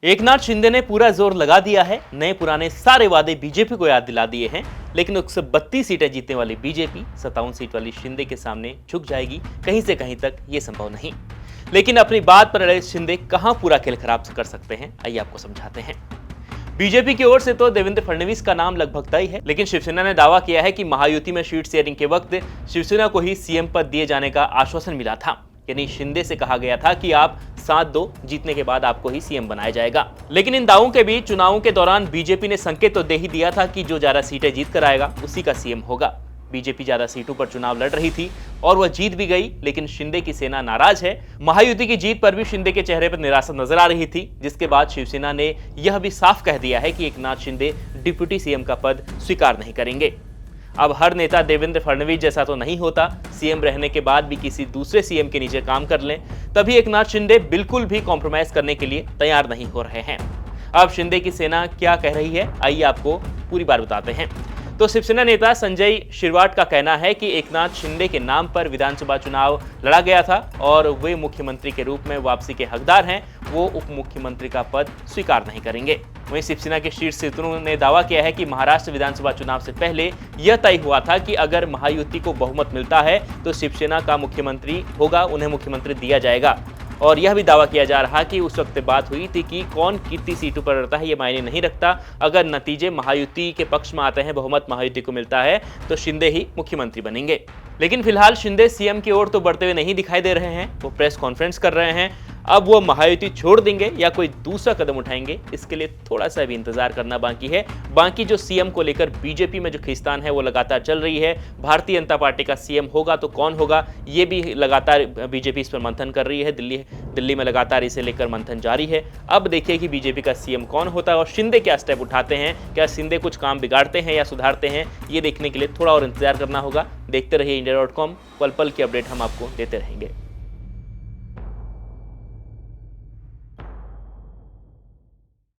एकनाथ शिंदे ने पूरा जोर लगा दिया है, नए पुराने सारे वादे बीजेपी को याद दिला दिए हैं, लेकिन 132 सीटें जीतने वाली बीजेपी 57 सीट वाली शिंदे के सामने झुक जाएगी कहीं से कहीं तक ये संभव नहीं। लेकिन अपनी बात पर अड़े शिंदे कहां पूरा खेल खराब कर सकते हैं, आइए आपको समझाते हैं। बीजेपी की ओर से तो देवेंद्र फडणवीस का नाम लगभग तय है, लेकिन शिवसेना ने दावा किया है कि महायुति में सीट शेयरिंग के वक्त शिवसेना को ही सीएम पद दिए जाने का आश्वासन मिला था। यानी शिंदे से कहा गया था कि आप साथ दो, जीतने के बाद आपको ही सीएम बनाया जाएगा। लेकिन इन दावों के बीच चुनावों के दौरान बीजेपी ने संकेत तो दे ही दिया था कि जो ज्यादा सीटें जीत कर आएगा उसी का सीएम होगा। बीजेपी ज्यादा सीटों पर चुनाव लड़ रही थी और वह जीत भी गई, लेकिन शिंदे की सेना नाराज है। महायुति की जीत पर भी शिंदे के चेहरे पर निराशा नजर आ रही थी, जिसके बाद शिवसेना ने यह भी साफ कह दिया है कि एकनाथ शिंदे डिप्यूटी सीएम का पद स्वीकार नहीं करेंगे। अब हर नेता देवेंद्र फडणवीस जैसा तो नहीं होता, सीएम रहने के बाद भी किसी दूसरे सीएम के नीचे काम कर लें, तभी एकनाथ शिंदे बिल्कुल भी कॉम्प्रोमाइज करने के लिए तैयार नहीं हो रहे हैं। अब शिंदे की सेना क्या कह रही है, आइए आपको पूरी बात बताते हैं। तो शिवसेना नेता संजय शिरवाट का कहना है कि एकनाथ शिंदे के नाम पर विधानसभा चुनाव लड़ा गया था और वे मुख्यमंत्री के रूप में वापसी के हकदार हैं, वो उप मुख्यमंत्री का पद स्वीकार नहीं करेंगे। वहीं शिवसेना के शीर्ष सूत्रों ने दावा किया है कि महाराष्ट्र विधानसभा चुनाव से पहले यह तय हुआ था कि अगर महायुति को बहुमत मिलता है तो शिवसेना का मुख्यमंत्री होगा, उन्हें मुख्यमंत्री दिया जाएगा। और यह भी दावा किया जा रहा कि उस वक्त बात हुई थी कि कौन कितनी सीटों पर लड़ता है ये मायने नहीं रखता, अगर नतीजे महायुति के पक्ष में आते हैं, बहुमत महायुति को मिलता है तो शिंदे ही मुख्यमंत्री बनेंगे। लेकिन फिलहाल शिंदे सीएम की ओर तो बढ़ते हुए नहीं दिखाई दे रहे हैं, वो प्रेस कॉन्फ्रेंस कर रहे हैं। अब वो महायुति छोड़ देंगे या कोई दूसरा कदम उठाएंगे, इसके लिए थोड़ा सा भी इंतजार करना बाकी है। बाकी जो सीएम को लेकर बीजेपी में जो खींचतान है वो लगातार चल रही है। भारतीय जनता पार्टी का सीएम होगा तो कौन होगा, ये भी लगातार बीजेपी इस पर मंथन कर रही है। दिल्ली में लगातार इसे लेकर मंथन जारी है। अब देखिए कि बीजेपी का सीएम कौन होता है और शिंदे क्या स्टेप उठाते हैं, क्या शिंदे कुछ काम बिगाड़ते हैं या सुधारते हैं, ये देखने के लिए थोड़ा और इंतजार करना होगा। देखते रहिए इंडिया.com, पल पल की अपडेट हम आपको देते रहेंगे।